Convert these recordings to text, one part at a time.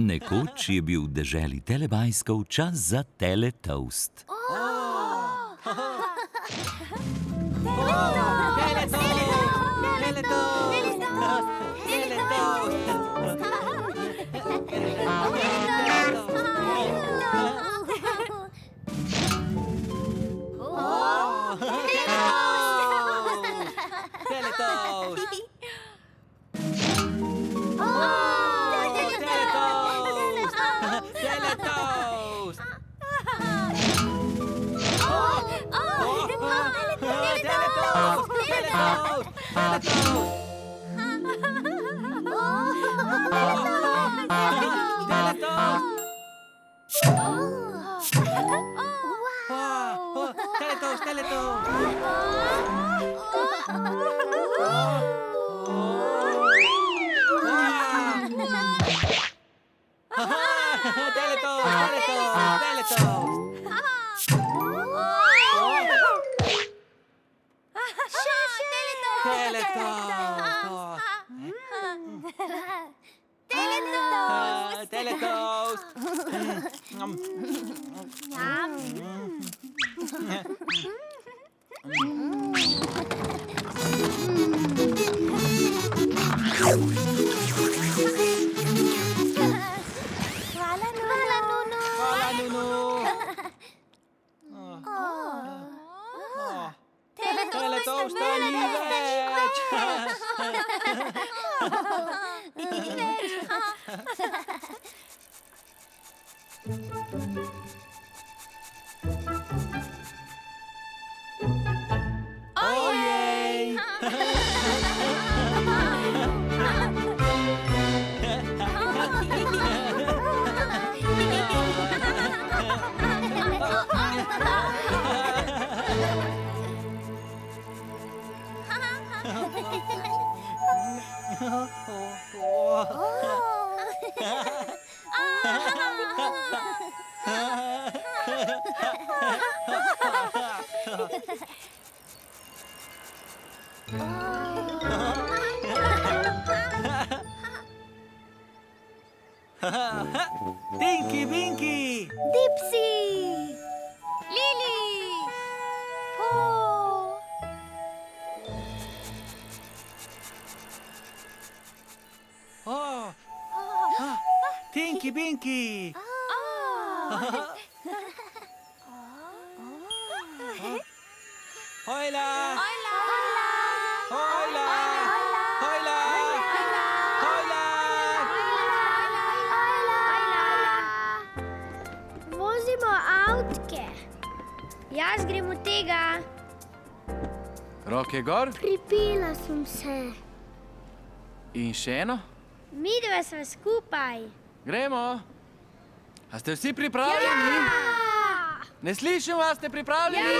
Nekoč je bil v deželi Telebajskov čas za Teletoast. Tinky Winky! Dipsy! Lily! Po! Tinky Winky! Hola! Hola! Hola! Hola! Hola! Vozimo avtke. Jaz grem od tega. Roke gor Pripela sem se. in še eno. Midva sva skupaj. Gremo. A ste vsi pripravljeni? Ne slišim vas, ste pripravljeni?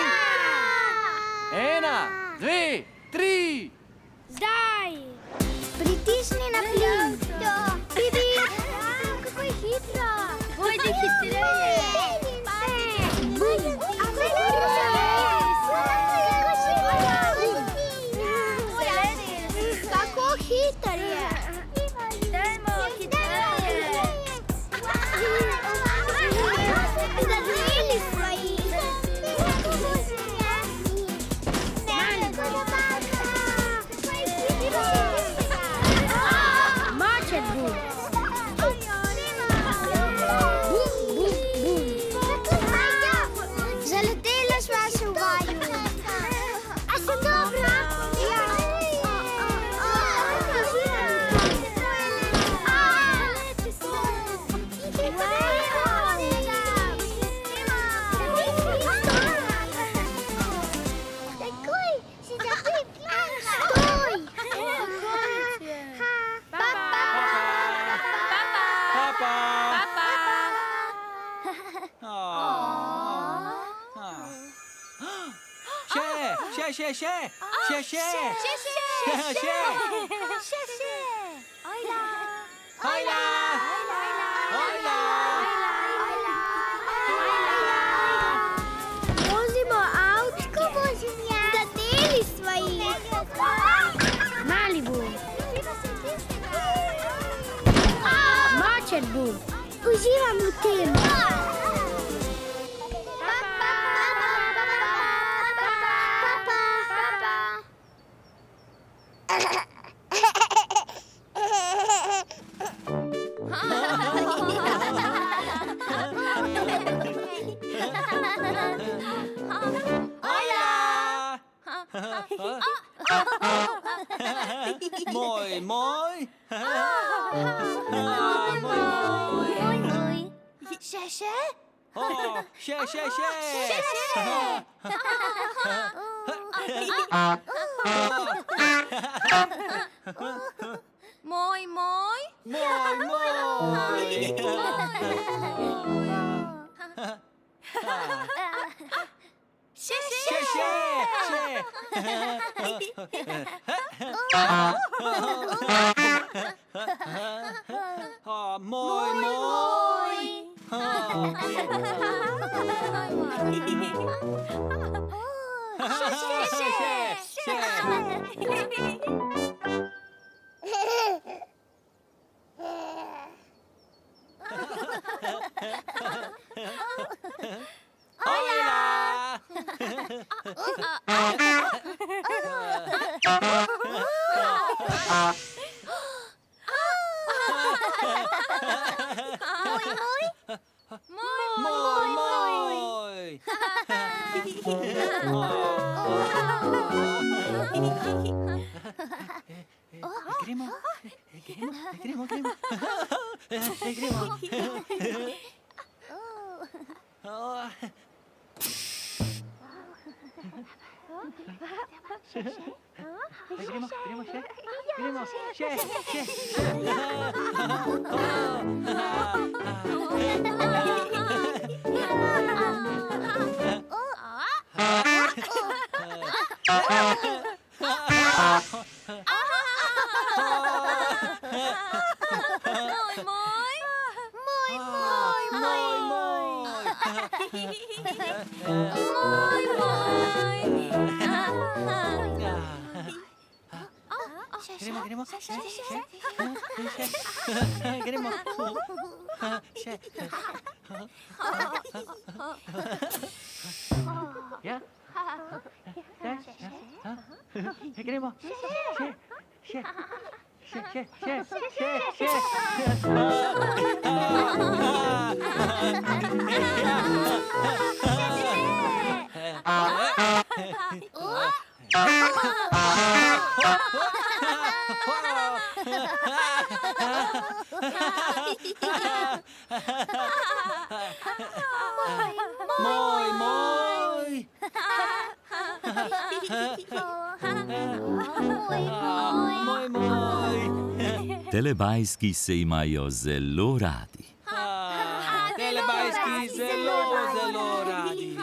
Ena, dve, tri. Zdaj! Pritisni na plin. Bibi! Kako je hitro! Pojdi hitreje! Kako hiter je! Dajmo hitreje! Zadrili smo jih! Močen bum! Zaletela sva se v vaju. A sem dobra? Ja. Takoj si zapripljala. Stoj! Vozimo avtko, zadeli sva jih. Mali bum. Močen bum. Uživam v tem. Moj, moj. Še? Še. Moj. Moj, moj. Še. Moj, moj. Hola! Moj, moj. Gremo. Gremo, še. Gremo. Še. Ja? Gremo. Moj. Telebajski se imajo zelo radi. Telebajski zelo radi.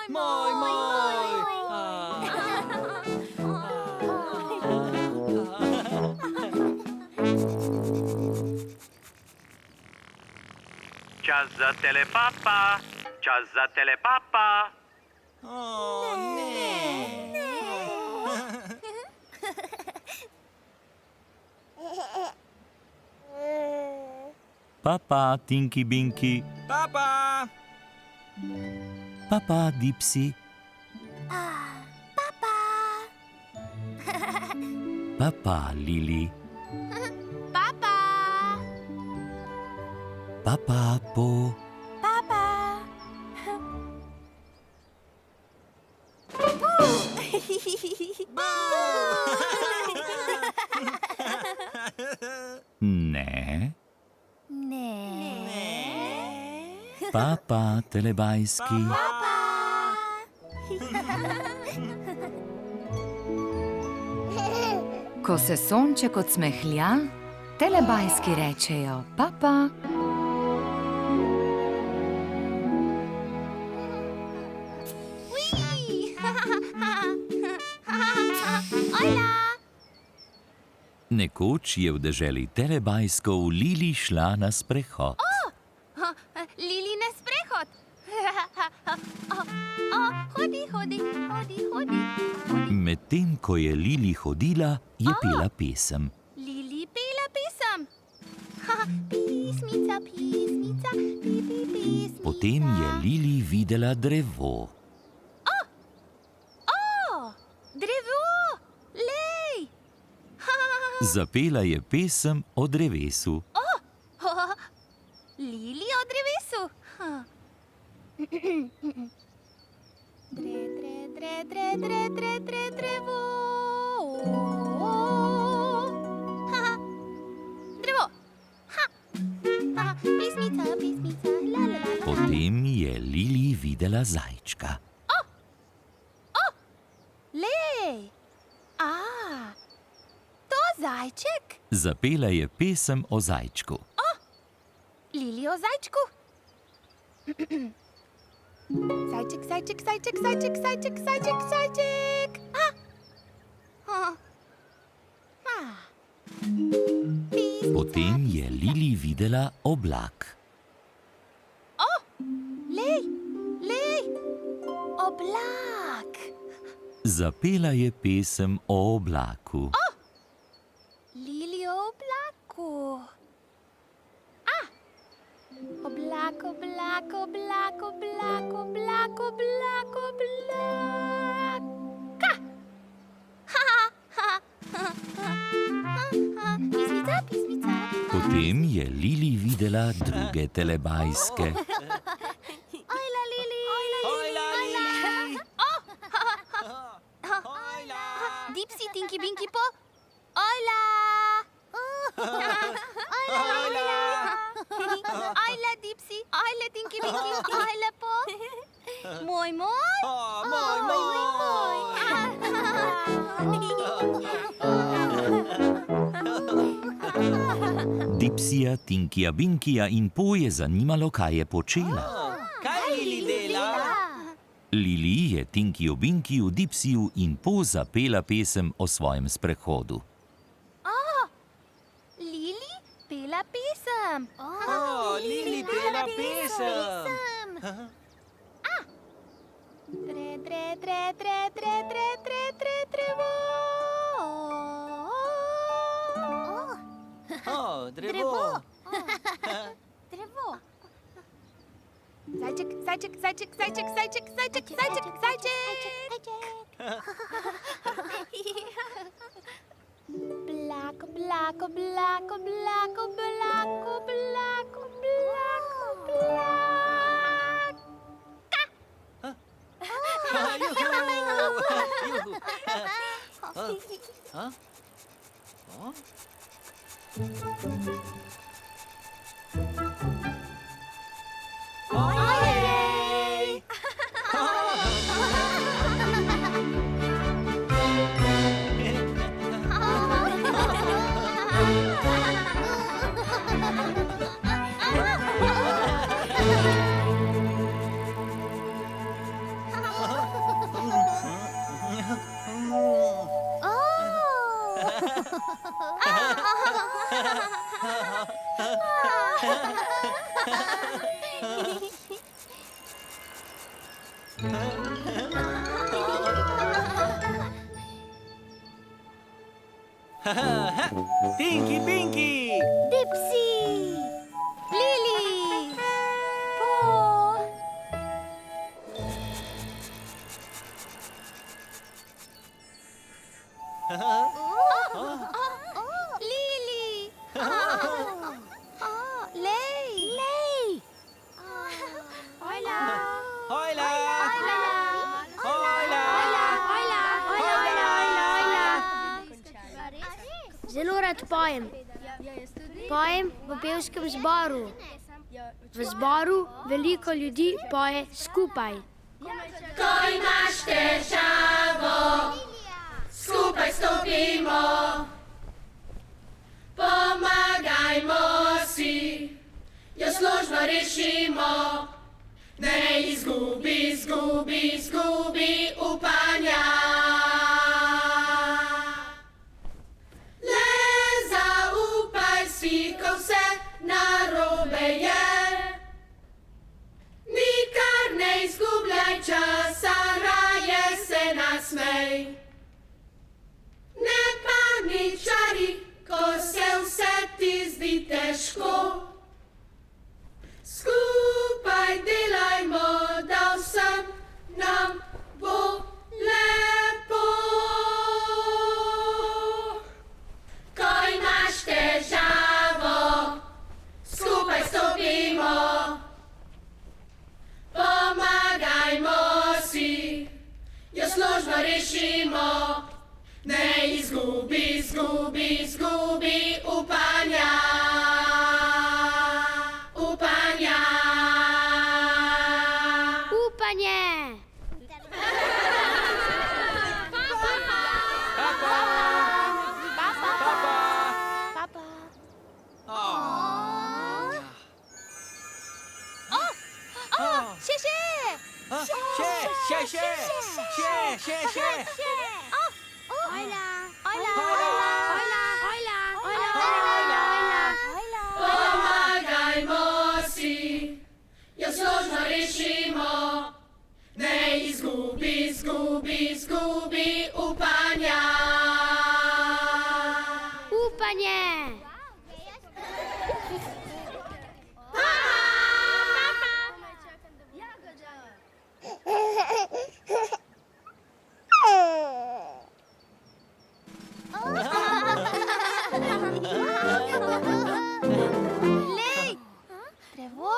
Moj. Čas za telepapa. Čas za telepapa. Ne. Papa, Tinky Binky. Papa. Papa, Dipsy. Papa, Lili. Papa, Po. Ne. Papa, telebajski. Ko se sonček odsmehlja, telebajski rečejo papa. Nekoč je v deželi telebajskov Lili šla na sprehod. Lili na sprehod. Hodi. Medtem ko je Lili hodila, je pela pesem. Lili pela pesem. Pismica, pismica, pismica. Potem je Lili videla drevo. Drevo! Lej! Zapela je pesem o drevesu. Lili o drevesu. Drevo. Drevo. Pismica, pismica, la la la. Potem je Lili videla zajčka. Lej! To zajček? Zapela je pesem o zajčku. Lili o zajčku? Zajček, zajček, zajček, zajček, zajček, zajček, zajček. Potem je Lili videla oblak. Lej, lej, oblak. Zapela je pesem o oblaku. Lili o oblaku. Oblak, oblak, oblak, oblak, oblak, oblak, oblak. Pismica, pismica. Potem je Lili videla druge telebajske. Ojla, Lili. Ojla, Lili. Dipsy, Tinky, Binky, Po. Ojla. Ojla, Dipsy. Ojla, Tinky, Binky. Ojla, Po. Moj, moj. Moj, moj. Dipsija, Tinkija, Binkija in Po je zanimalo, kaj je počela. Kaj Lili dela? Lili je Tinkiju, Binkiju, Dipsiju in Po zapela pesem o svojem sprehodu. Lili pela pesem. Lili pela pesem. Tre, tre, tre, tre, tre, tre, tre, tre, trevo. Drevo. Drevo. Zajček, zajček, zajček, zajček, zajček, zajček, zajček, zajček. Oblak, oblak, oblak, oblak, oblak, oblak, oblak, oblak. Ojej! Tinky, Pinky. Dipsy! Lili! Po! Lili! Lej! Lej! Ojla! Ojla. Zelo rad pojem. Pojem v pevskem zboru. V zboru veliko ljudi poje skupaj. Ko imaš težavo, skupaj stopimo, pomagajmo si, jo složno rešimo. Ne izgubi upanja. Le zaupaj si, ko vse narobe je. Nikar ne izgubljaj časa, raje se nasmej. Ne paničari, ko se vse ti zdi težko. Pomagajmo si, jo složno rešimo. Ne izgubi upanja. Upanje! Lej! Drevo!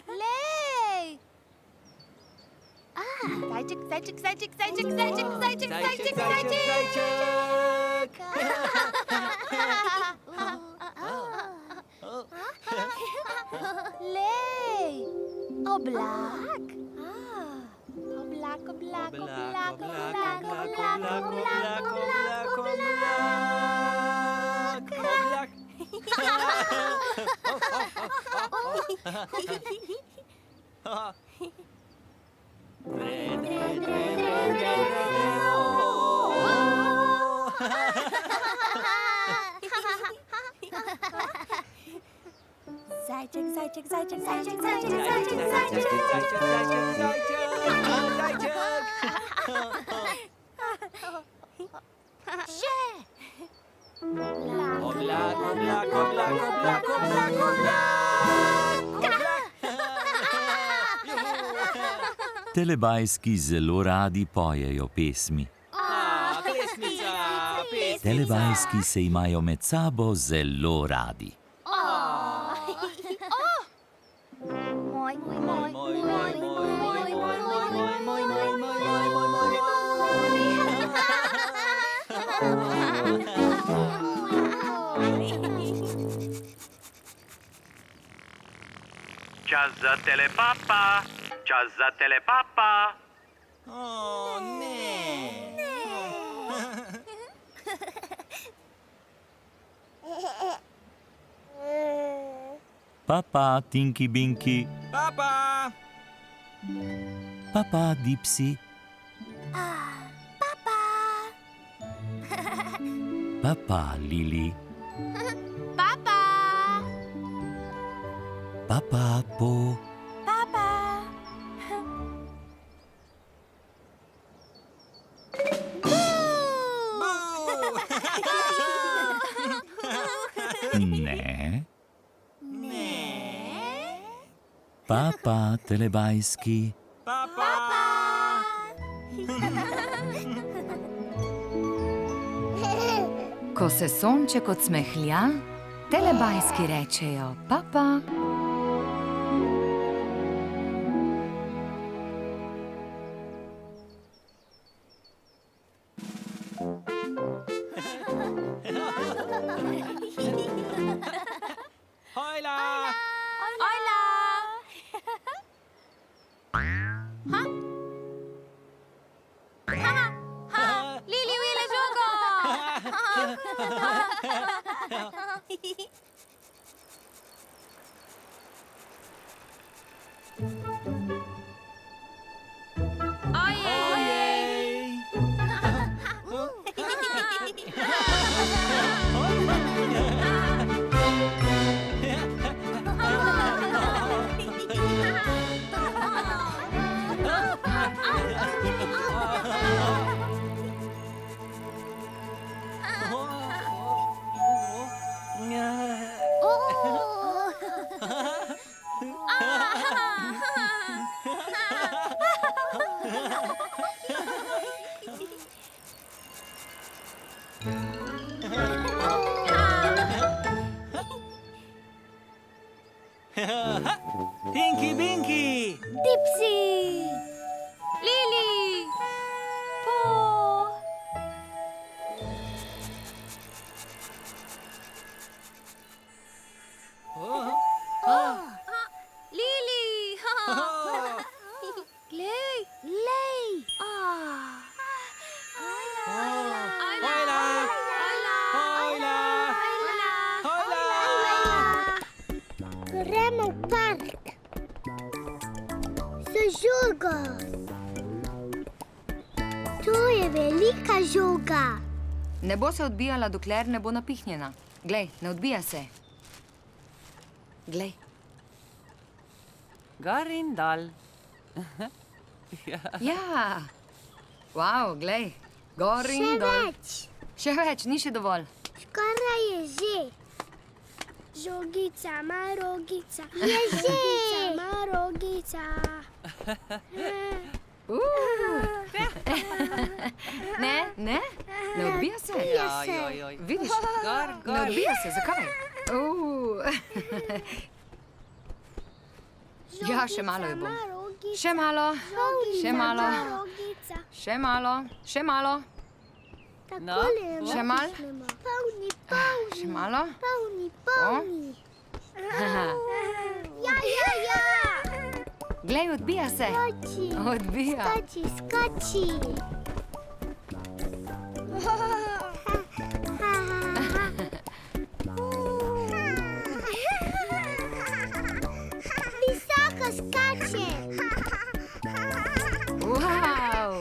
Lej! Zajczyk! Lej! Oblak! Oblak! Telebajski zelo radi pojejo pesmi. Telebajski se imajo med sabo zelo radi. Čas za telepapa. Čas za telepapa. O, ne. Papa, Tinky Binky. Papa! Papa, Dipsy. Papa, Lili. Papa, Po. Ne. Papa, telebajski. Ko se sonček odsmehlja, telebajski rečejo papa. Hojla! Lili, ujela žogo! Tinky Binky! Dipsy! Lili! Po! Lili! Gremo v park. Z žogo. To je velika žoga. Ne bo se odbijala, dokler ne bo napihnjena. Glej, ne odbija se. Glej. Gor in dol. Ja. Wow, glej. Gor Še in dol. več. Še več, ni še dovolj. Skoraj je že. Žogica, marogica. Je že. Marogica. Ne, ne, ne odbija se. Vidiš, ne odbija se, zakaj? Ja, še malo jo bom. Še malo, še malo, še malo, še malo. Takole jo Še malo? napihnemo. Polni, polni. Še malo. Polni, polni. Ja, ja, ja. Glej, odbija se. Skoči. Odbija. Skoči, skoči. Visoko skače. Wow.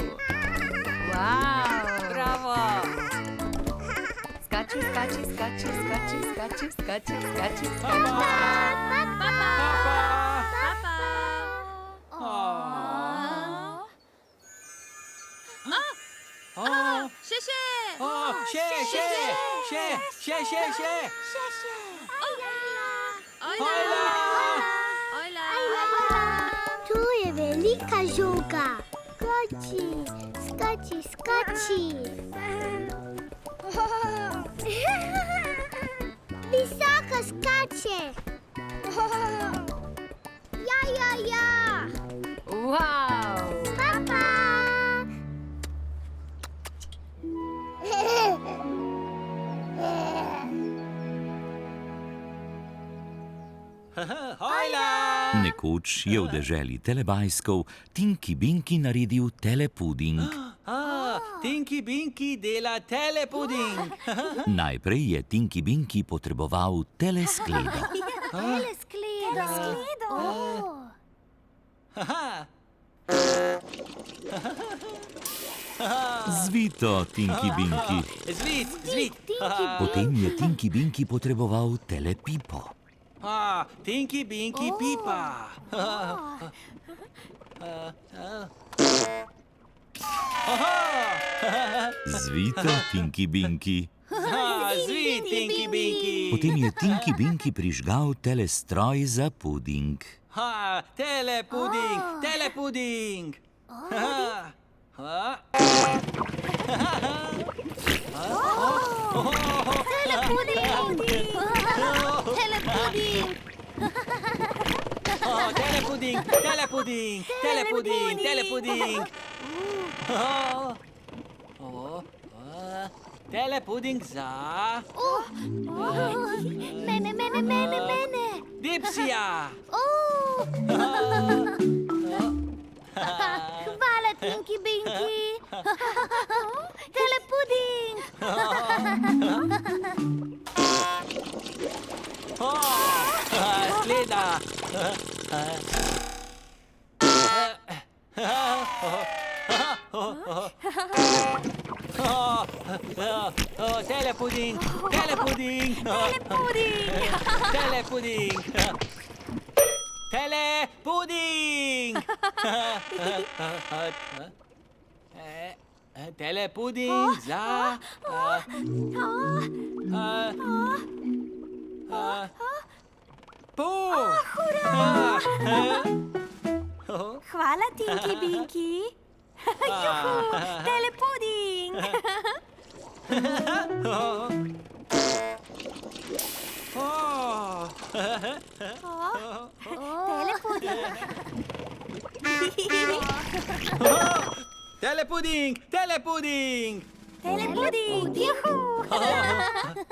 Wow. Bravo! Skači, skači, skači, skači, skači, skači, skači, skači. To je velika žoga. Skoči, skoči, skoči. Visoko skače. Ja, ja, ja. Wow. Papa. Nekoč je v deželi telebajskov Tinky Binky naredil telepuding. Tinky Binky dela telepuding. Najprej je Tinky Binky potreboval teleskledo. Teleskledo. Zvito, Tinky Binky. Zvit, zvit. Potem je Tinky Binky potreboval telepipo. Tinky Binky pipa. Zvito, Tinky Binky. Zvit, Tinky Binky. Potem je Tinky Binky prižgal telestroj za puding. Telepuding, telepuding. Telepuding, telepuding, telepuding, telepuding. Telepuding za... Mene. Dipsija. Hvala, Tinky Binky. Telepuding. Skleda. Telepuding, telepuding. Telepuding. Telepuding. Telepuding za... Hvala, Tinky Binky. Juhu, telepuding. Telepuding, telepuding. Telepuding, juhu.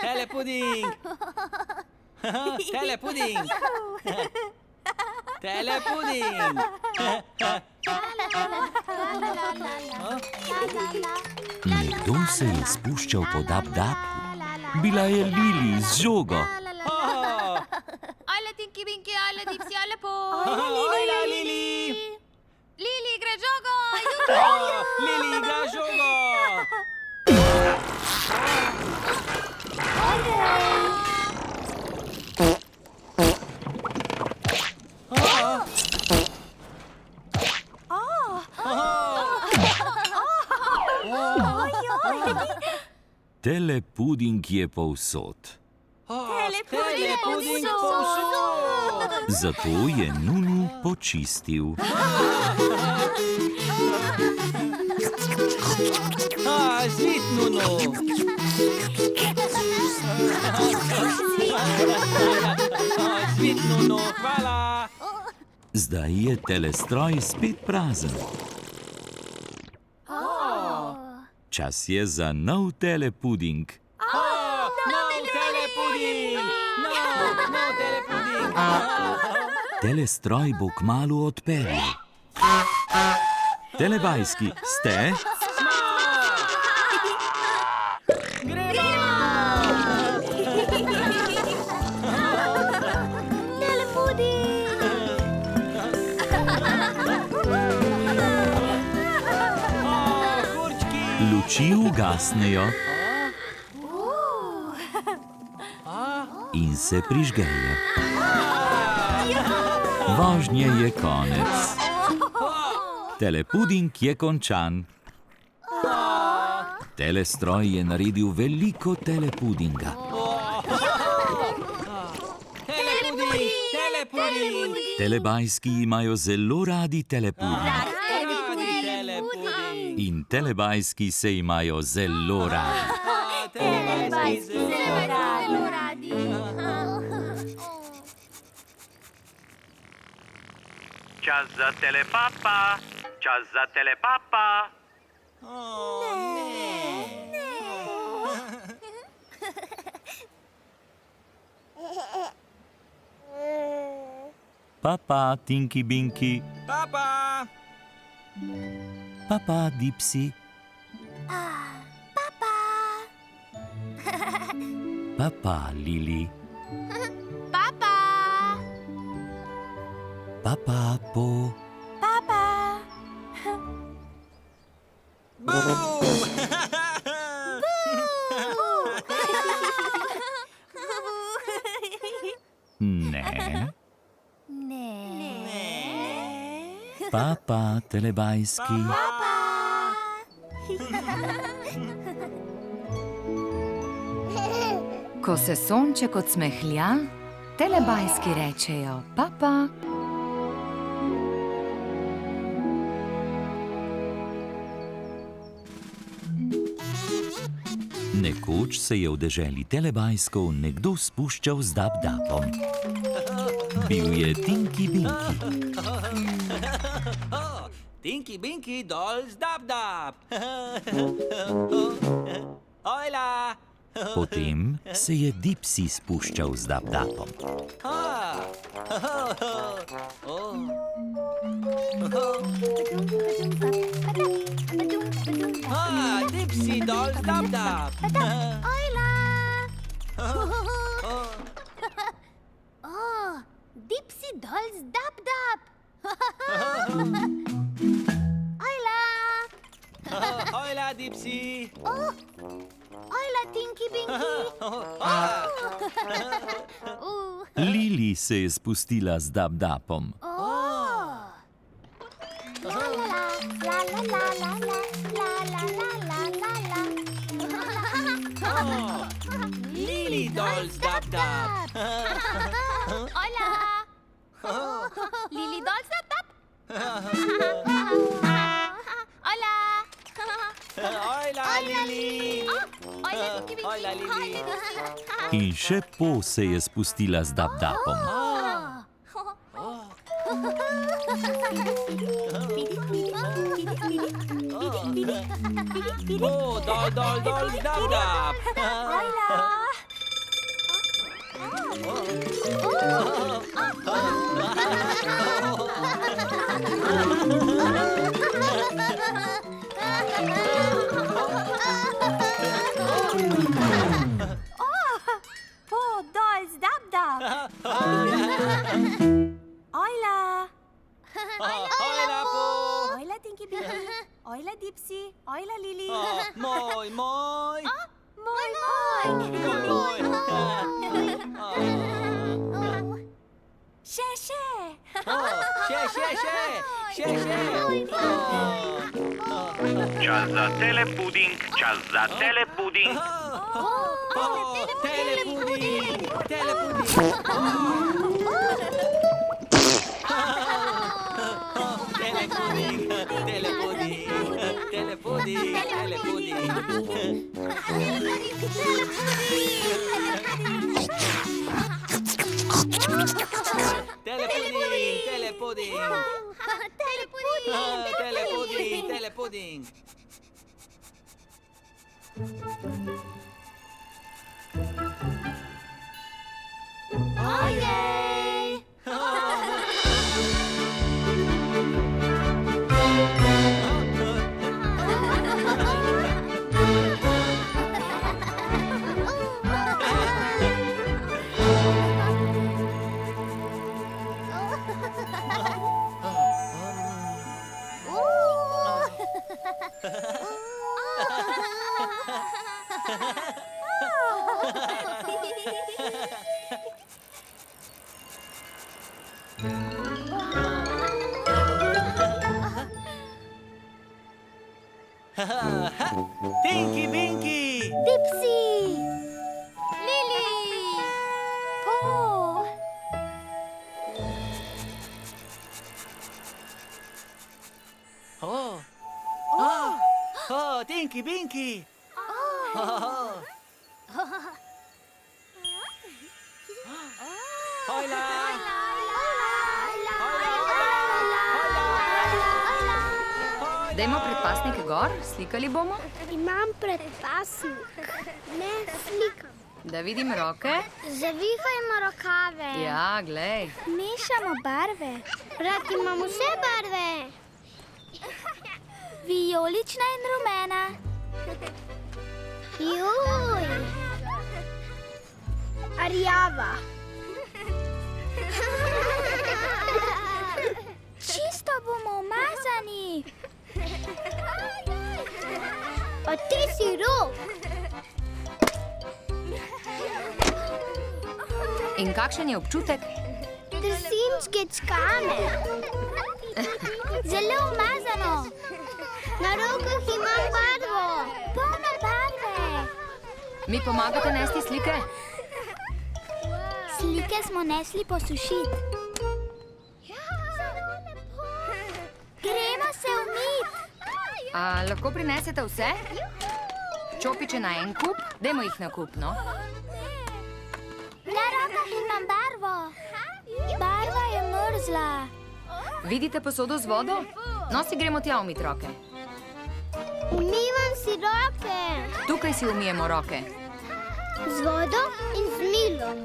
Telepuding. Telepuding. Telepuding. Nekdo se je spuščal po dab-dabu. Bila je Lili z žogo. Ajle, Tinky Winky, ajle Dipsy, ajle po. Ojla, Lili! Lili, gre žogo! Lili igra žogo! Telepuding je povsod. Telepuding povsod! Zato je Nunu počistil. Zvit, Nuno! Zvit, Nuno, hvala! Zdaj je telestroj spet prazen. Čas je za nov telepuding. No telepuding! No telepuding! Telestroj bo kmalu odpeljal. Telebajski, ste? Luči ugasnejo in se prižgejo. Vožnje je konec. Telepuding je končan. Telestroj je naredil veliko telepudinga. Telepuding! Telepuding! Telebajski imajo zelo radi telepuding. In telebajski se imajo zelo radi. Telebajski zelo radi. Čas za telepapa, čas za telepapa. Papa, Tinky Binky. Papa! Papa, Dipsy. Papa, Lili. Papa! Papa, Po. Boom! Ne. Papa, telebajski. Ko se sonček odsmehlja, telebajski rečejo papa. Nekoč se je v deželi telebajskov nekdo spuščal z dab-dabom. Bil je Tinky Binky. Tinky Binky dolls dab-dab! Ojla! Potem se je Dipsy spuščal z dab-dabom. Dipsy dolls dab-dab! Dipsy dolls dab-dab! Ojla, Dipsy! Ojla, Tinky Binky! Lili se je spustila z dab-dabom. Lili dolls dab-dab! Hola! Lili dolls dab-dab? Hola! Ojla, Lili! Ojla, Tinky Binky! Ojla, Lili! In še Po se je spustila z dab-dabom. Dolls dab-dab! Po dolls dab-dab! Ojla! Ojla po! Ojla, Tinky Winky! Ojla, Dipsy! Ojla, Lili! Moj, moj! Moj! Moj, Še, še! Še! Čas za telepuding, čas za telepuding. Telepuding! Telepuding! Ojej! Tinky Winky! Dipsy! Lili! Po! Tinky Winky! Ojla! Dajmo predpasnike gor, slikali bomo. Imam predpasnik. Ne slikam. Da vidim roke. Zavihajmo rokave. Ja, glej. Mešamo barve. Rad imam vse barve. Vijolična in rumena. Juj. Rjava. Čisto bomo umazani. Pa ti si rok. In kakšen je občutek? Drsinčke čkane. Zelo umazano. Na rokah imam barvo. Polno barve. Mi pomagate nesti slike? Slike smo nesli posušiti. Gremo se umit. A lahko prinesete vse? Čopiče na en kup? Dajmo jih na kup, no. Na rokah imam barvo. Barva je mrzla. Vidite posodo z vodo? No, si gremo tja umit roke. Umivam si roke. Tukaj si umijemo roke. Z vodo in z milom.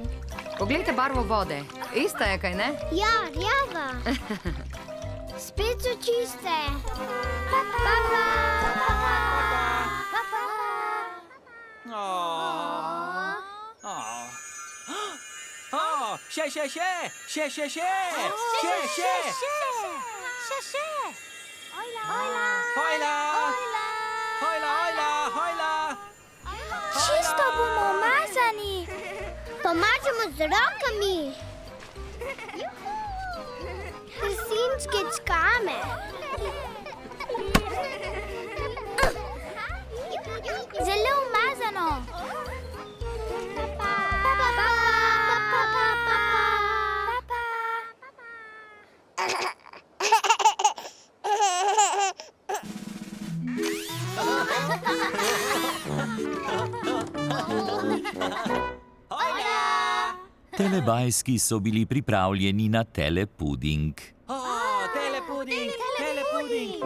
Poglejte barvo vode. Ista je, kaj ne? Ja, rjava. Spet so čiste. Pa, pa. Pa, pa. Še! Ojla! Čisto bomo umazani. Pomažemo z rokami. Drsinčke čkame. Zelo umazano. Telebajski so bili pripravljeni na telepuding. Telepuding! Telepuding!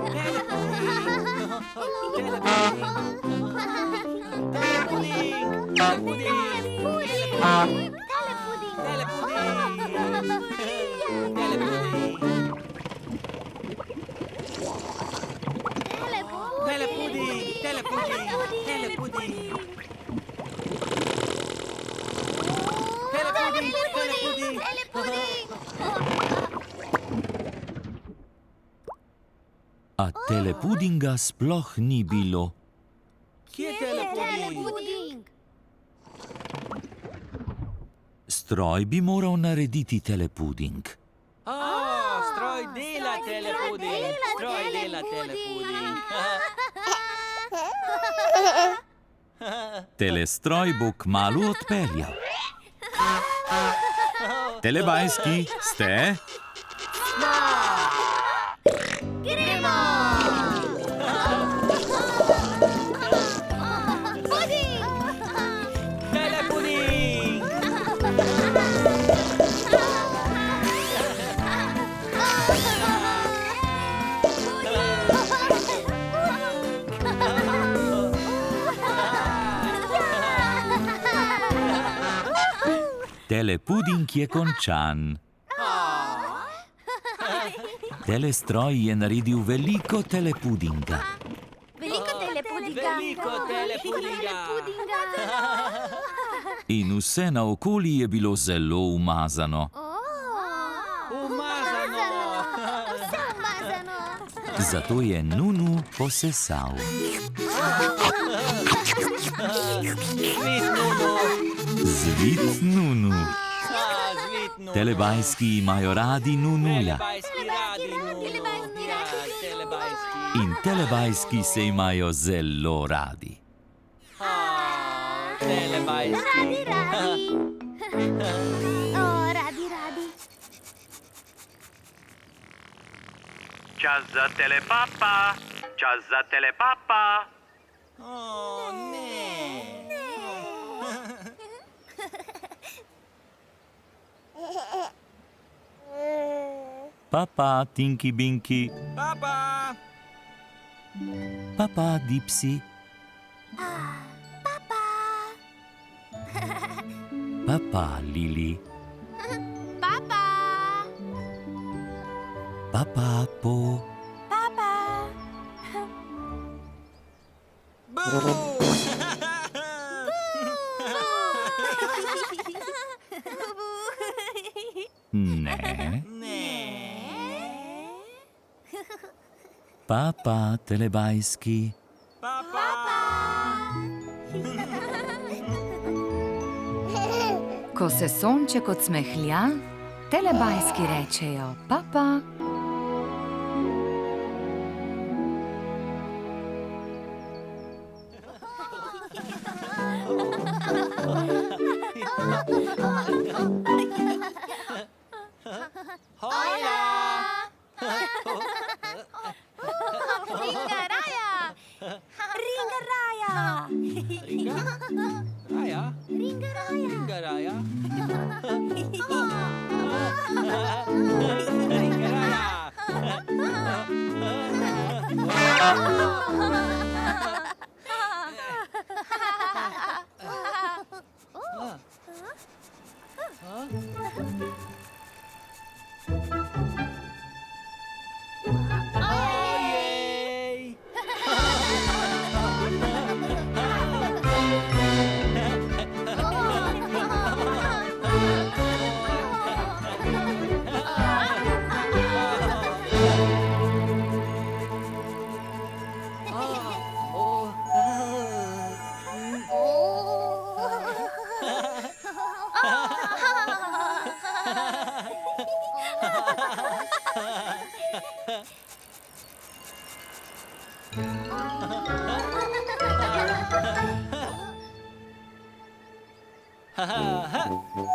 A telepudinga sploh ni bilo. Kje je telepuding? Puding. Stroj bi moral narediti telepuding. Stroj dela telepuding. Stroj dela telepuding. Telestroj bo kmalu odpeljal. Telebajski, ste? Gremo! Puding! Telepuding. Telepuding je končan. Telestroj je naredil veliko telepudinga. Veliko telepudinga. Veliko telepudinga. In vse naokoli je bilo zelo umazano. Umazano. Vse umazano. Zato je Nunu posesal. Zvit Nunu. Zvit Nunu. Zvit Nunu. Telebajski imajo radi Nunuja. Telebajski radi Nunu. Ja, telebajski. In telebajski se imajo zelo radi. Telebajski. Radi. Radi. Čas za telepapa. Čas za telepapa. Ne. Papa, Tinky Binky. Papa. Papa, Dipsy. Papa, Lili. Papa. Papa, Po. Ne. Papa, telebajski. Ko se sonček odsmehlja, telebajski rečejo papa. Ringaraja. Ringaraja. Raja. Ringaraja. Ringaraja. Ojej.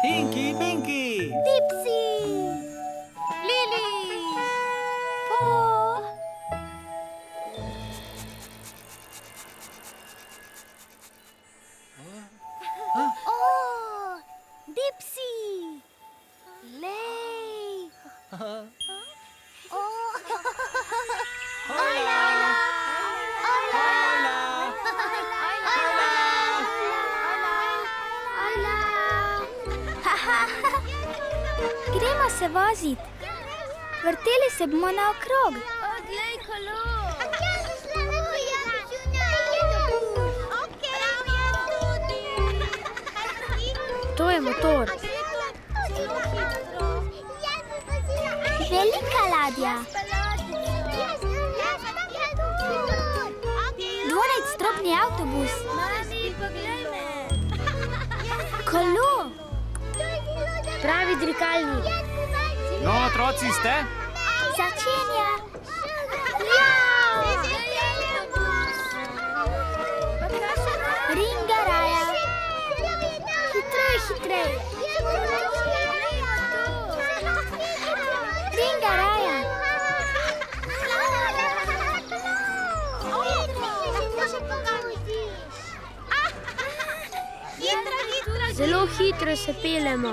Tinky Binky. Dipsy. Lili. Po. Oh, Dipsy. Lej. Oh. Hola. Gremo se vozit. Vrteli se bomo naokrog. Glej kolo. To je motor. Velika ladja. Mami, poglej me. Kolo. Pravi dirkalnik. No, otroci ste? Začenja. Ringaraja. Hitrej. Ringaraja. Zelo hitro se peljemo.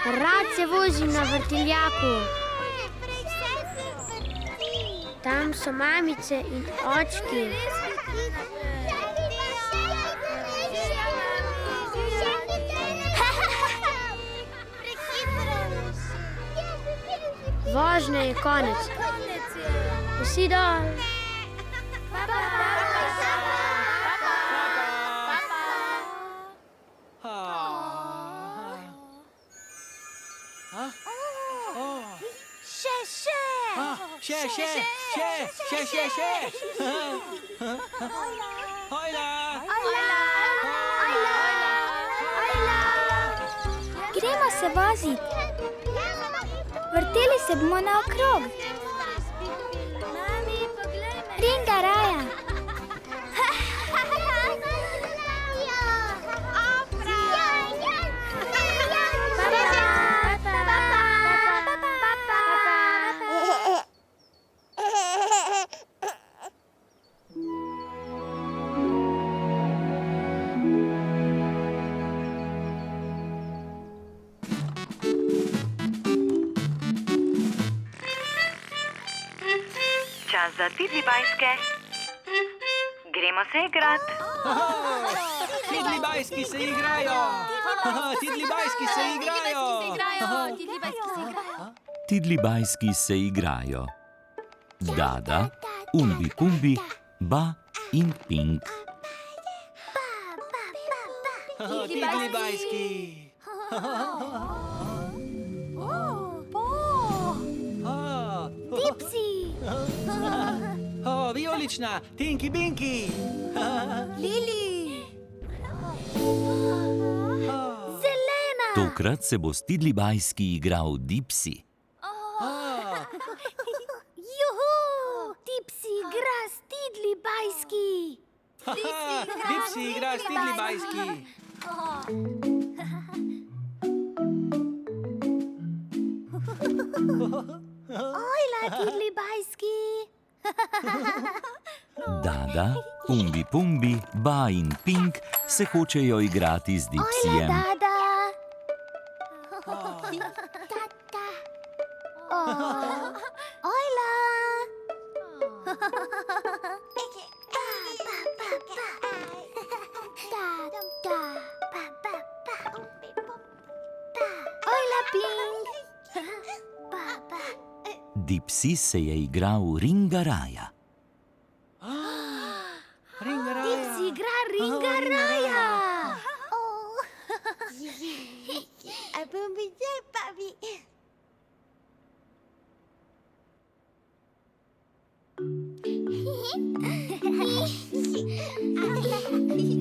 Rad se vozim na vrtiljaku. Tam so mamice in očki. Vožnja je konec. Vsi dol. Gremo se voziti. Vrteli se bomo naokrog. Ringaraja. Čas za Tidlibajske. Gremo se igrat. Tidlibajski se igrajo. Tidlibajski se igrajo. Tidlibajski se igrajo. Dada, Umbi Pumbi, Ba in Pink. Tidlibajski. Dipsy. Vijolična, Tinky Binky. Lili. Zelena. Tokrat se bo s Tidlibajski igral Dipsy. Juhu. Dipsy igra s Tidlibajski. Dipsy igra s Tidlibajski. Ojla, Tidlibajski. Dada, Umbi Pumbi, Ba in Pink se hočejo igrati z Dipsyjem. Dada. Tata. Ojla. Ojla, Pink. Dipsy se je igral Ringaraja. Dipsy igra Ringaraja.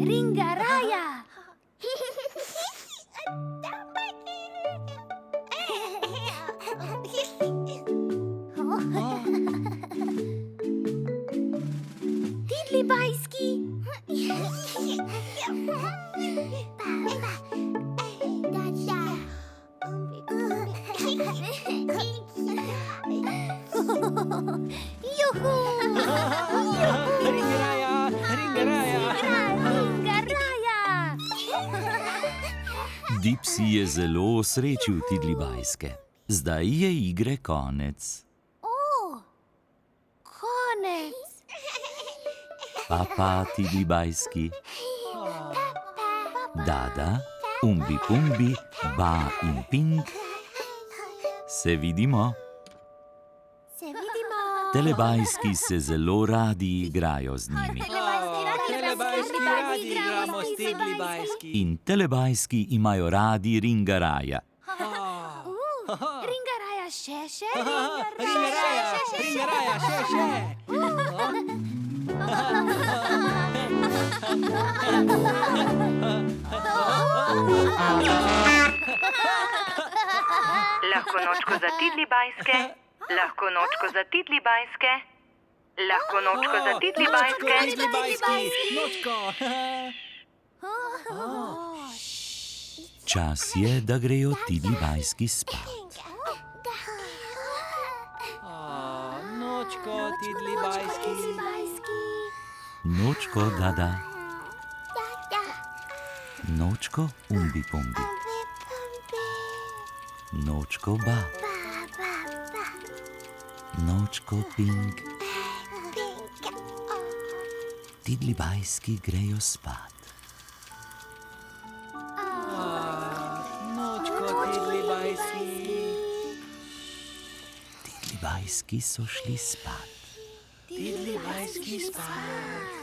Ringaraja. Tidlibajski. Juhu. Ringaraja. Ringaraja. Dipsy je zelo osrečil Tidlibajske. Zdaj je igre konec. Konec. Papa Tidlibajski. Dada, Umbi Pumbi, Ba in Pink. Se vidimo? Se vidimo. Telebajski se zelo radi igrajo z njimi. Telebajski radi igramo s Tidlibajski. In telebajski imajo radi Ringaraja. Ringaraja še. Ringaraja, še. Lahko nočko za tidli bajske, lahko nočko za tidli bajske, lahko nočko za tidli bajske. Tidli bajski, nočko. Čas je, da grejo tidli bajski spat. Nočko, tidli bajski. Nočko, dada. Nočko, umbi pumbi. Nočko, ba. Nočko, ping. Tidli bajski grejo spat. Nočko, tidli bajski. Tidli bajski so šli spat. Tidli bajski spat.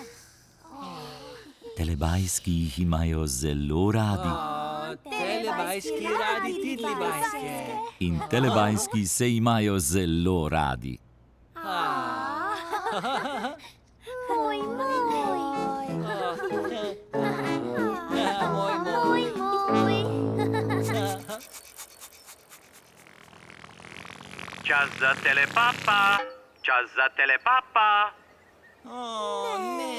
Telebajski jih imajo zelo radi. Telebajski radi tidli bajske. In telebajski se imajo zelo radi. Moj, moj. Moj. Čas za telepapa. Čas za telepapa. Ne.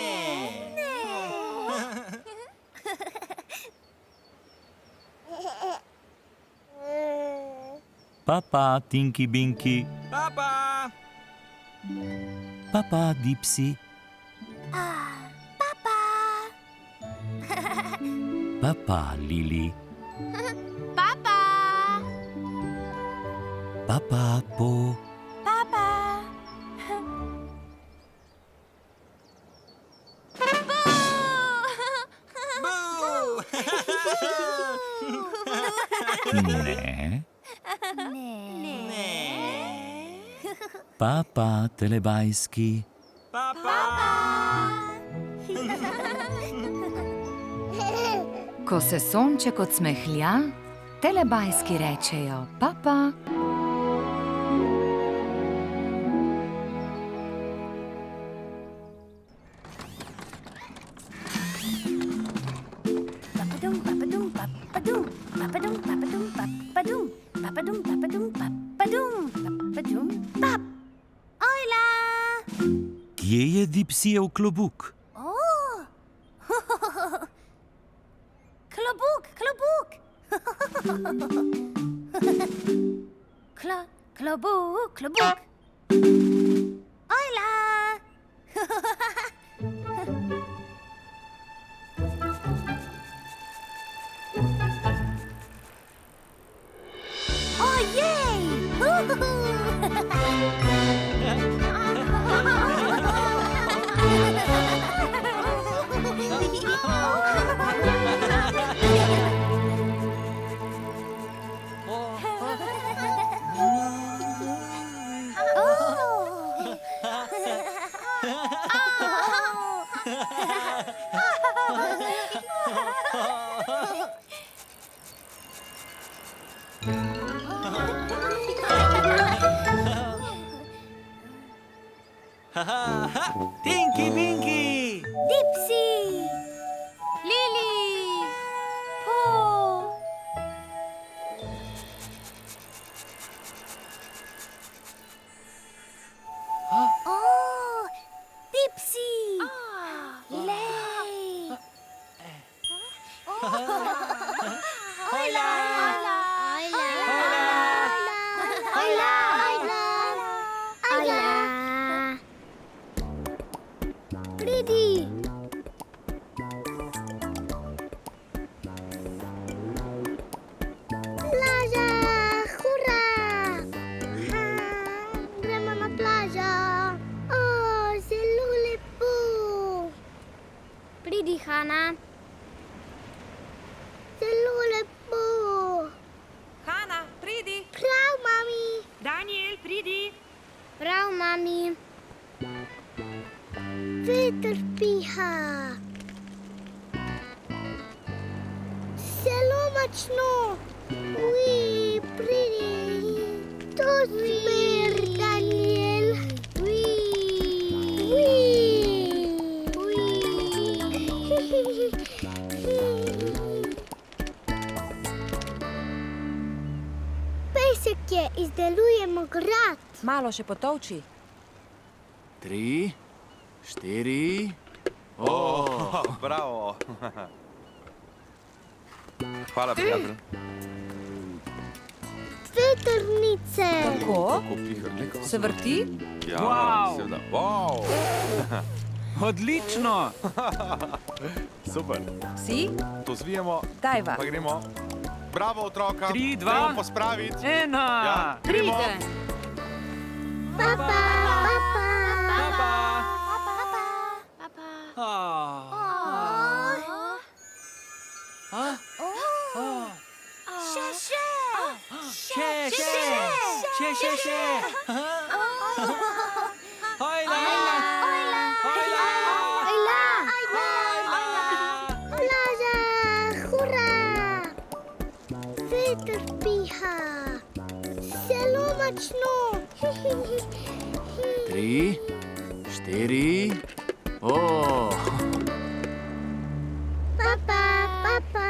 Papa, Tinky Binky. Papa. Papa, Dipsy. Papa, Lili. Papa! Papa, Po. Papa! Ne. Papa, telebajski. Ko se sonček odsmehlja, telebajski rečejo papa. Kje je Dipsijev klobuk? Klobuk, klobuk! Klobuk, klobuk! Ojla! Ojej! Tinky Binky. Dipsy! Lili! Po! Oh! Dipsy! Lej! Hojla. Pridi! Plaža! Hura! Gremo na plažo! Zelo lepo! Pridi, Hana! Zelo lepo! Hana, pridi. Prav, mami! Daniel, pridi. Prav, mami! Veter piha. Zelo močno. Ui, pridi. To smer, Daniel. Ui. Pesek je, izdelujemo grad. Malo še potolči. 3, 4. Bravo. Hvala, prijatelj. Vetrnice. Tako, Kako piher. se vrti. Ja, Wow. seveda. Wow. Odlično! Super. Si, To zvijemo, dajva. pa gremo. Bravo, otroka. 3, 2. Gremo pospraviti. 1. Ja, gremo. Papa, papa. Papa. Še. Hojla. Ojla. Plaža, hura. Veter piha. Zelo močno. 3, 4. Papa, papa.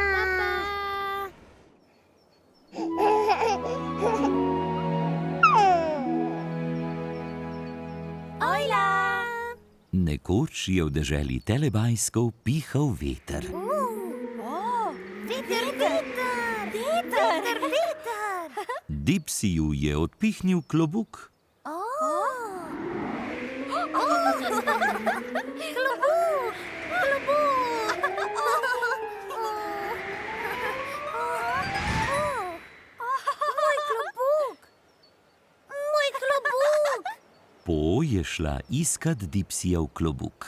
Nekoč je v deželi Telebajskov pihal veter. Veter. Dipsiju je odpihnil klobuk. Po je šla iskat Dipsijev klobuk.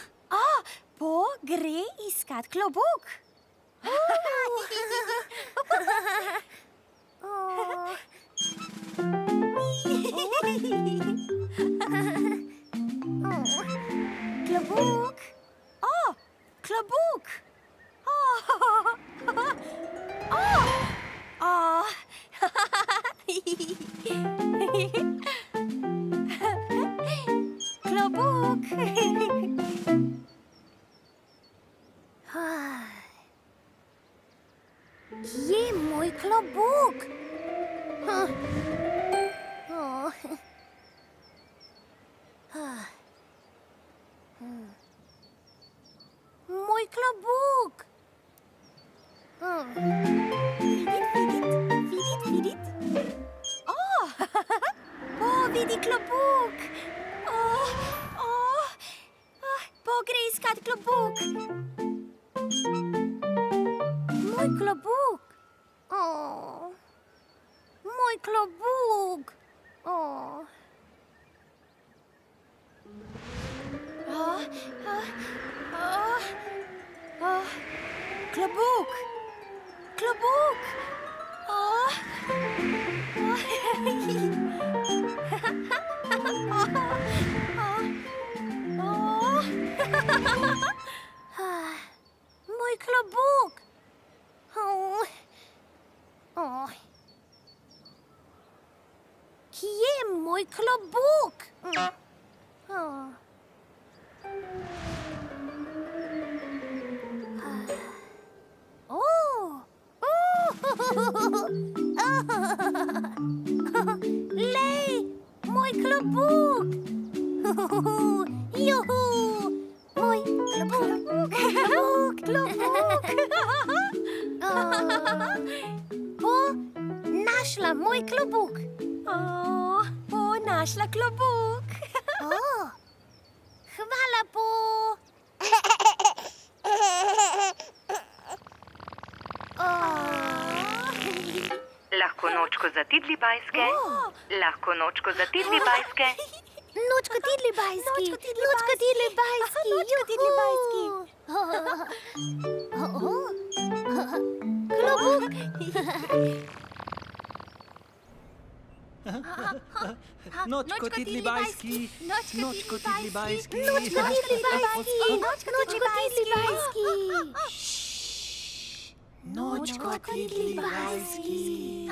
Po gre iskat klobuk. Klobuk. Klobuk. Klobuk. Kje je moj klobuk? Moj klobuk. Vidit. Vidi klobuk. Po gre iskat klobuk. Moj klobuk. Moj klobuk. Klobuk. Klobuk. Moj klobuk. Kje je moj klobuk? Lej, moj klobuk. Juhu, moj klobuk. Našla moj klobuk. Našla klobuk. Hvala, Po. Lahko nočko za tidli bajske. Lahko nočko za tidli bajske. Nočko tidli bajski. Nočko tidli bajski. Nočko tidli bajski. Klobuk. Nočko tidli bajski. Nočko tidli bajski. Nočko tidli bajski. Nočko tidli bajski. Nočko tidli bajski.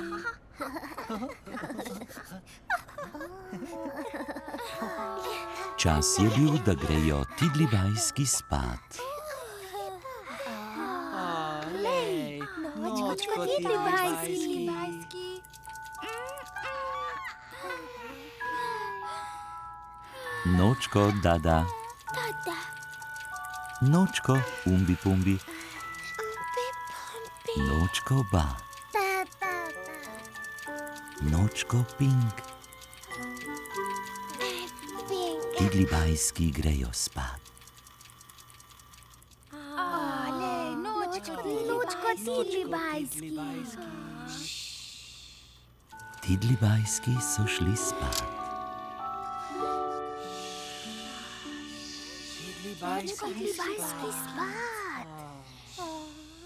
Čas je bil, da grejo Tidlibajski spat. Lej, nočko tidli bajski. Nočko, dada. Nočko, umbi pumbi. Nočko, ba. Nočko, pink. Tidlibajski grejo spat. Tidlibajski so šli spat.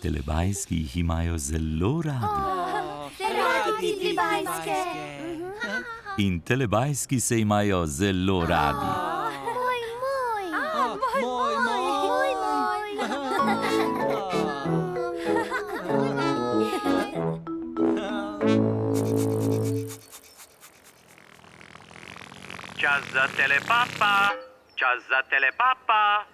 Telebajski jih imajo zelo radi. In telebajski se imajo zelo radi. Čas za telepapa. Čas za telepapa.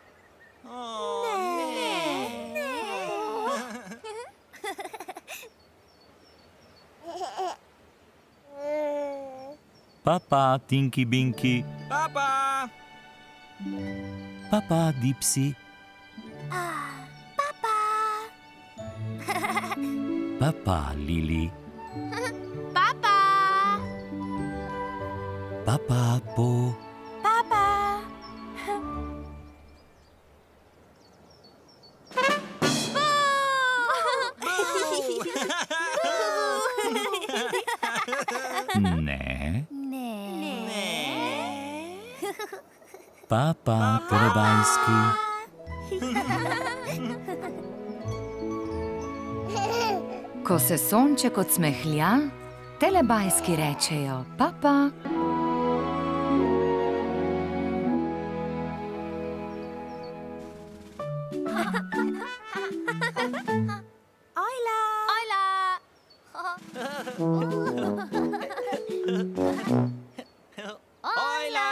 Papa, Tinky Binky. Papa! Papa, Dipsy. Papa, Lili. Papa, Po. Ne. Papa, telebajski. Ko se sonček odsmehlja, telebajski rečejo papa. Hojla!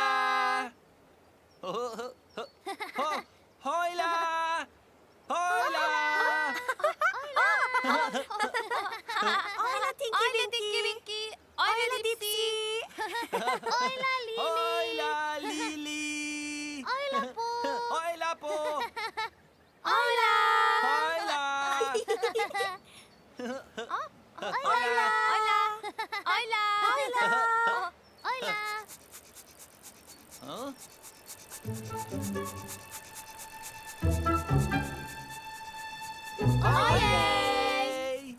Hojla! Hojla! Ojla, Tinky Winky! Ojla, Dipsy! Ojla, Lili! Hojla, Lili! Ojla, Po! Hojla, Po! Ojla! Hojla! Ojla! Ojla! Ojla! Ojej!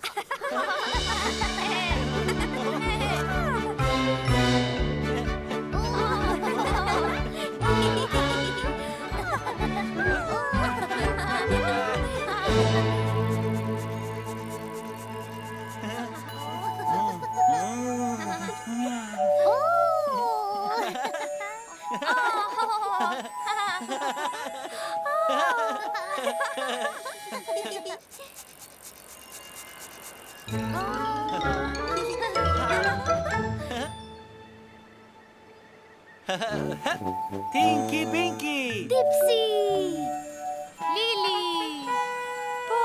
Tinky Binky! Dipsy! Lili! Po!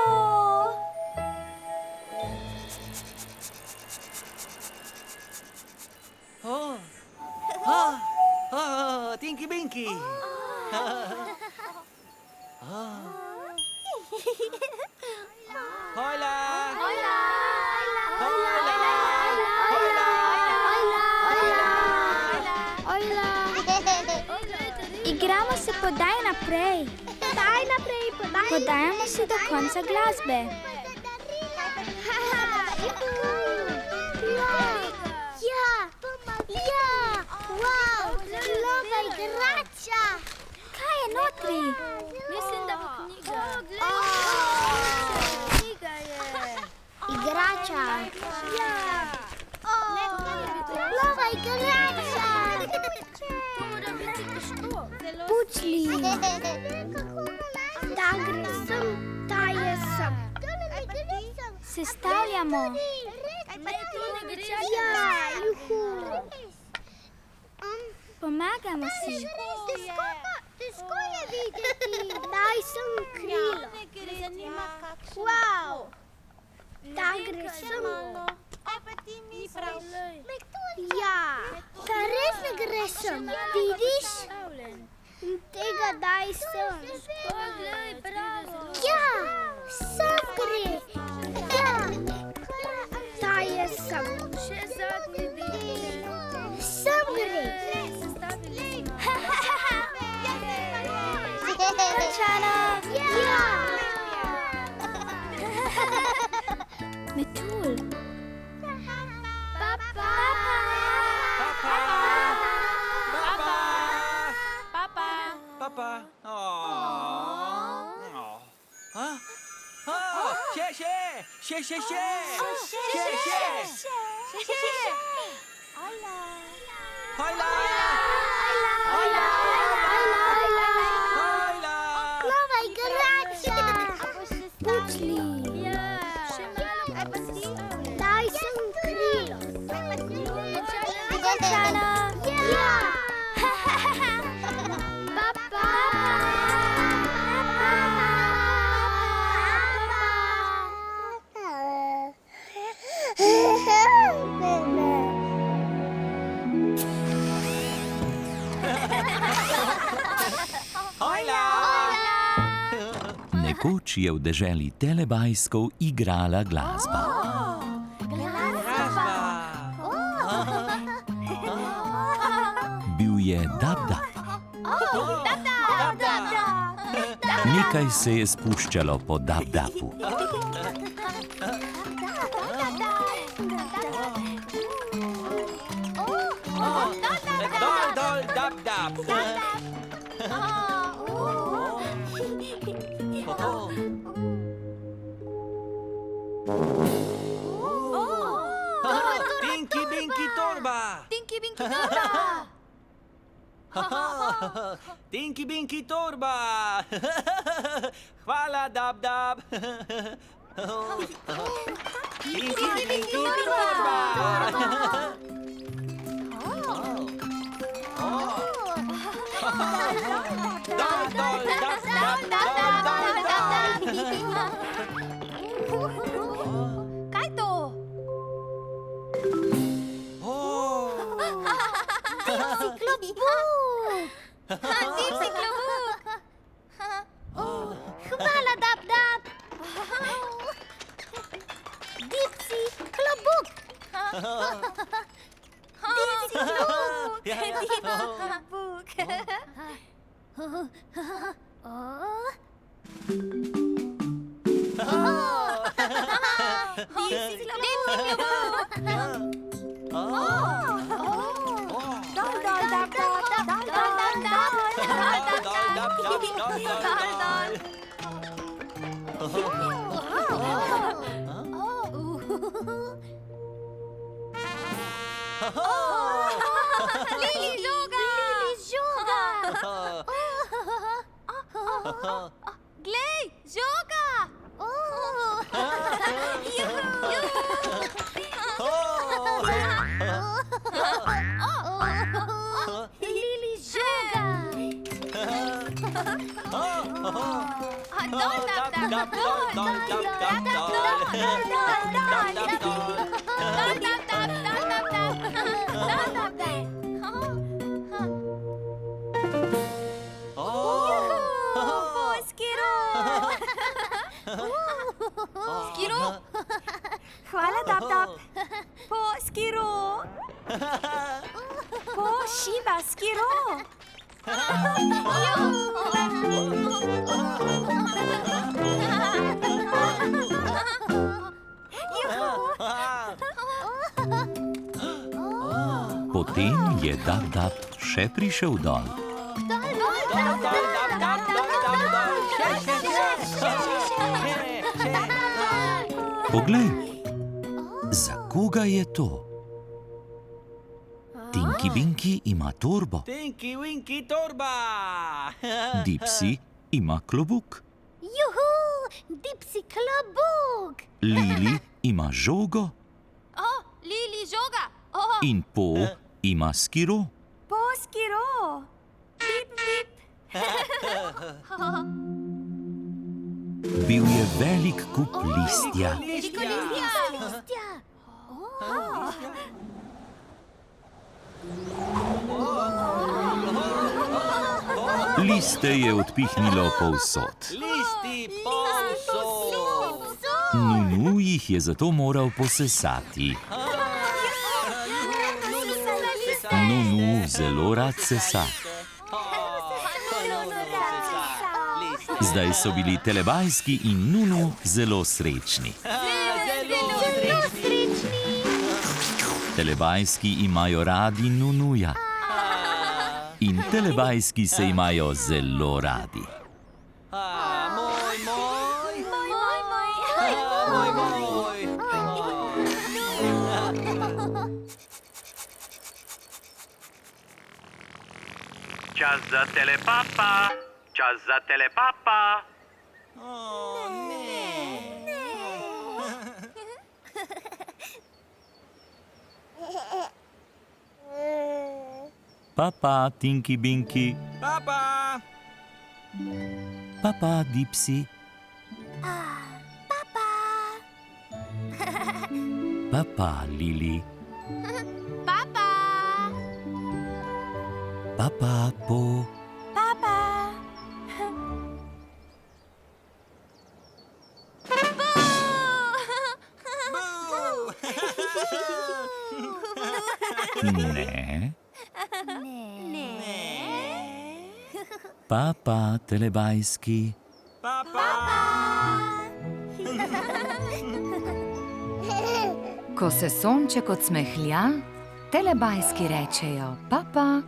Tinky Binky! Hojla! Ojla! Igramo se podaj naprej. Podajamo se do konca glasbe. Wow, nova igrača. Kaj je notri? Mislim, da bo knjiga. Knjiga je. Igrača. Nova igrača. To mora biti težko. Pučli. Ta gre sem, ta je sem. Sestavljamo. Ja, juhu. Pomagamo si. Težko je videti. Daj sem krilo. Wow. Ta gre sem. Ja, ta res ne gre sem. Vidiš? Še zadnji del. Sem gre. Končano. Ja. Metul. Papa. Papa. Še. Hojla. Nova igrača. Pučli. Še malo, kaj pa si stavlja? Daj sem krilo. Končano. Ja. Papa. Nekoč je v deželi Telebajskov igrala glasba. Bil je Dab-Dab. Nekaj se je spuščalo po Dab-Dabu. Dol, dab. Tinky Binky torba. Tinky Binky torba. Tinky Binky torba. Hvala, Dab. Tinky Binky torba. Kaj to? Dipsy klobuk. Hvala, Dab-Dab. Dipsy klobuk. Dipsy klobuk. Dipsy klobuk. Dipsy klobuk. Lili žoga. Glej, žoga. Lili žoga. Dol, Dab-Dab. Skiro. Hvala, Dab-Dab. Po skiro. Po šiba skiro. Potem je Dab-Dab še prišel dol. Poglej, za koga je to? Tinky Binky ima torbo, Tinky Winky torba. Dipsy ima klobuk, Juhu, Dipsy klobuk. Lili ima žogo Lili žoga. in Po ima skiro. Po skiro. Bip, bip. Bil je velik kup listja. Veliko listja. Liste je odpihnilo povsod. Listi povsod. Nunu jih je zato moral posesati. Nunu zelo rad sesa. Zdaj so bili Telebajski in Nunu zelo srečni. Telebajski imajo radi Nunuja. In Telebajski se imajo zelo radi. Čas za Telepapa. Čas za Telepapa. Papa, Tinky Binky. Papa! Papa, Dipsy. Papa, Lili. Papa, Po. Ne. Papa, Telebajski. Ko se sonček odsmehlja, Telebajski rečejo papa.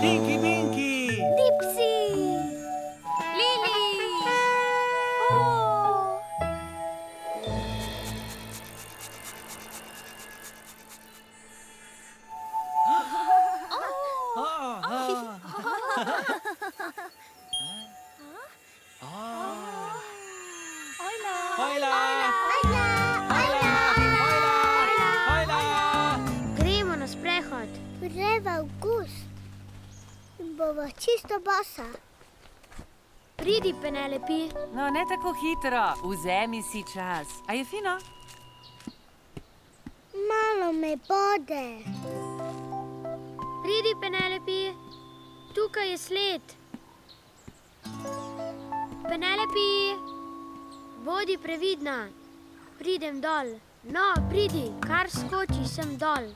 Tinky Binky! Dipsy! Lili! Gremo na sprehod. Vreva avgust. In bova čisto bosa. Pridi, Penelope. No, ne tako hitro. Vzemi si čas. A je fino? Malo me bode. Pridi, Penelope. Tukaj je sled. Penelope, bodi previdna. Pridem dol. No, pridi, kar skoči sem dol.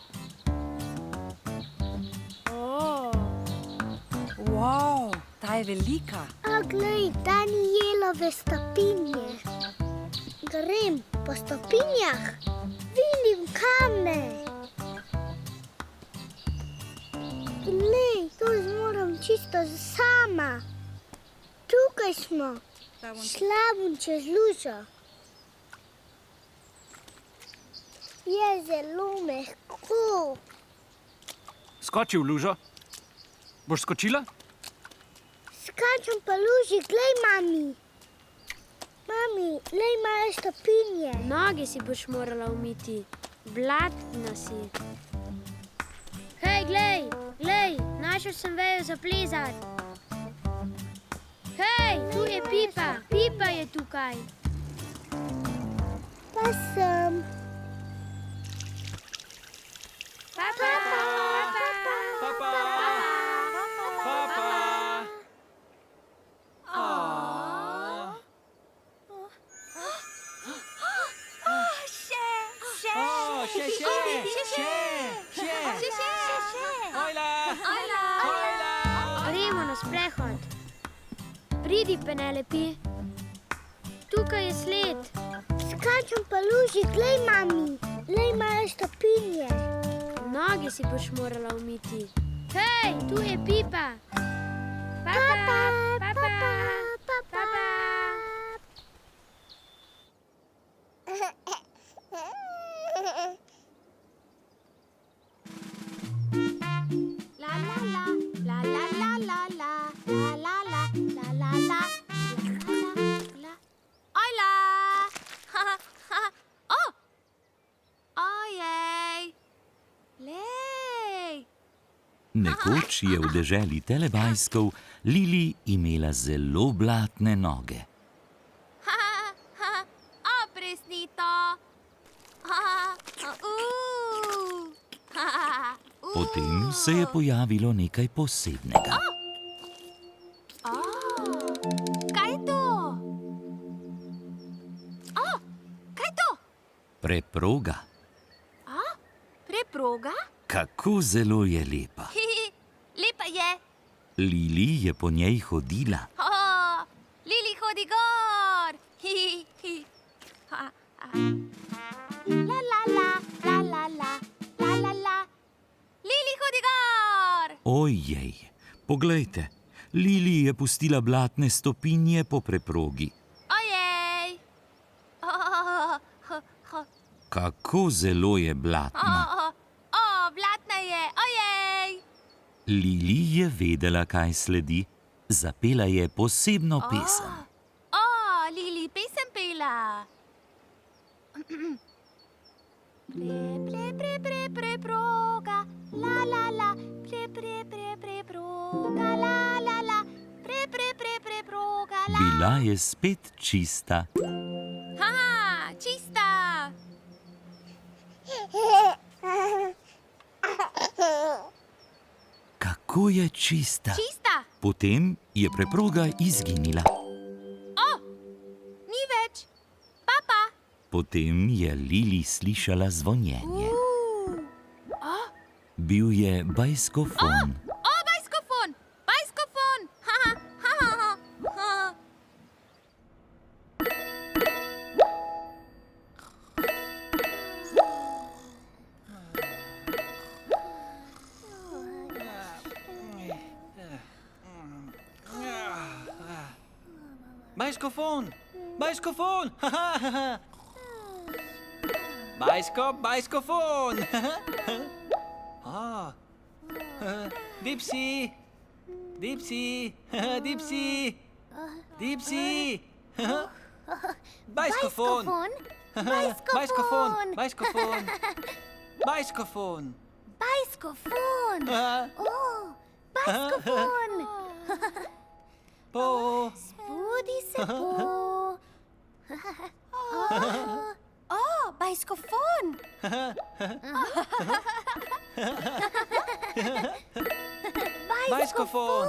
Wow, ta je velika. A glej, ta ni jelove stopinje. Grem po stopinjah, vidim kamne. Glej, to zmorem čisto sama. Tukaj smo. Šla bom čez lužo. Je zelo mehko. Skoči v lužo. Boš skočila? Skačem po luži, glej, mami. Mami, glej, imajo stopinje. Noge si boš morala umiti. Blatna si. Hej, glej, našel sem vejo za plezat. Hej, tu je Pipa. Pipa je tukaj. Pa sem. Papa. Gremo na sprehod. Pridi, Penelope. Tukaj je sled. Skačem po luži, glej, mami. Glej, imajo stopinje. Noge si boš morala umiti. Hej, tu je Pipa. Papa, papa, papa. La la la, la la la la la, la la la, la la la, la. Ojla! O! Ojej! Lej! Nekoč je v deželi Telebajskov Lili imela zelo blatne noge. O, presnito! Potem se je pojavilo nekaj posebnega. Kaj je to? Kaj je to? Preproga. Preproga? Kako zelo je lepa. Lepa je. Lili je po njej hodila. Lili hodi gor. La la la, la la la, la la la. Lili hodi gor. Ojej, poglejte, Lili je pustila blatne stopinje po preprogi. Ojej. Kako zelo je blatna. Blatna je. Ojej. Lili je vedela, kaj sledi. Zapela je posebno pesem. Lili, pesem pela. Preproga, la la la, preproga, la la la, preproga, la. Bila je spet čista. Čista. Kako je čista. Čista. Potem je preproga izginila. Ni več. Papa. Potem je Lili slišala zvonjenje. Bil je bajskofon. Bajskofon. Bajskofon. Bajskofon! Bajskofon! Bajskofon! Dipsy! Dipsy! Dipsy! Dipsy! Bajskofon! Bajskofon! Bajskofon! Bajskofon! Bajskofon. Bajskofon. Po! Budi se po. Bajskofon. Bajskofon!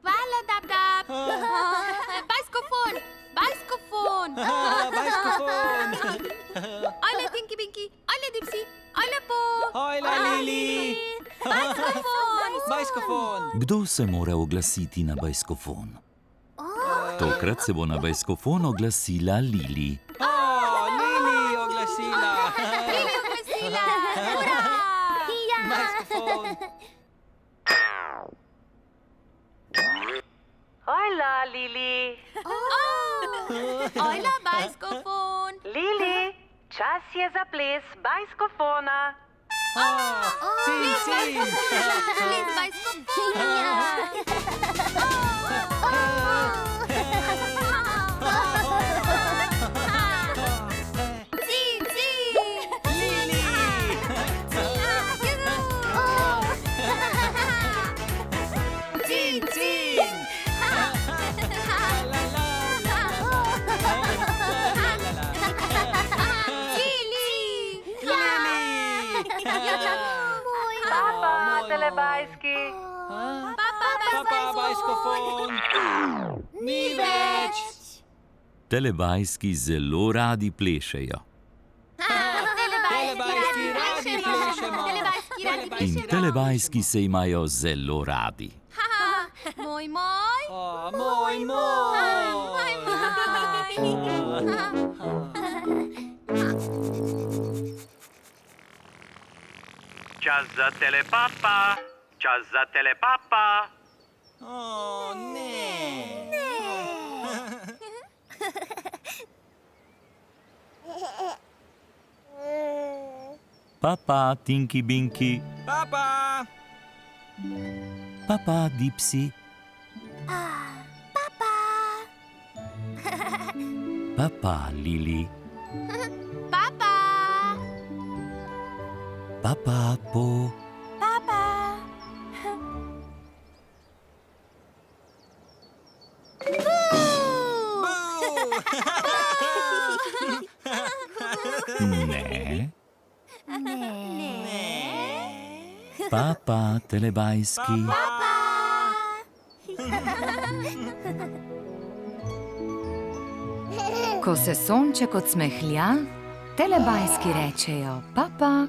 Hvala, Dab. Bajskofon. Bajskofon. Bajskofon! Ajle, Tinky Pinky. Ajle, Dipsy. Ajle, Po. Hojla, Lili! Bajskofon. Bajskofon! Kdo se mora oglasiti na bajskofon? Tokrat se bo na bajskofon oglasila Lili. Lili oglasila! Lili oglasila. Ura. Bajskofon! Hojla, Lili. Ajla, bajskofon. Lili, čas je za ples bajskofona. Cin, cin! Ples bajskofona. Cin, cin. Lili! Cin, cin! Papa, telebajski. Papa, bajskofon! Ni več! Telebajski zelo radi plešejo. In telebajski se imajo zelo radi. Moj, moj. O, moj, moj. Čas za telepapa. Čas za telepapa. O, ne. Papa, Tinky Binky. Papa. Papa, Dipsy. Papa. Papa, Lili. Papa. Papa, Po. Papa. Ne. Papa, telebajski. Ko se sonček odsmehlja, telebajski rečejo papa,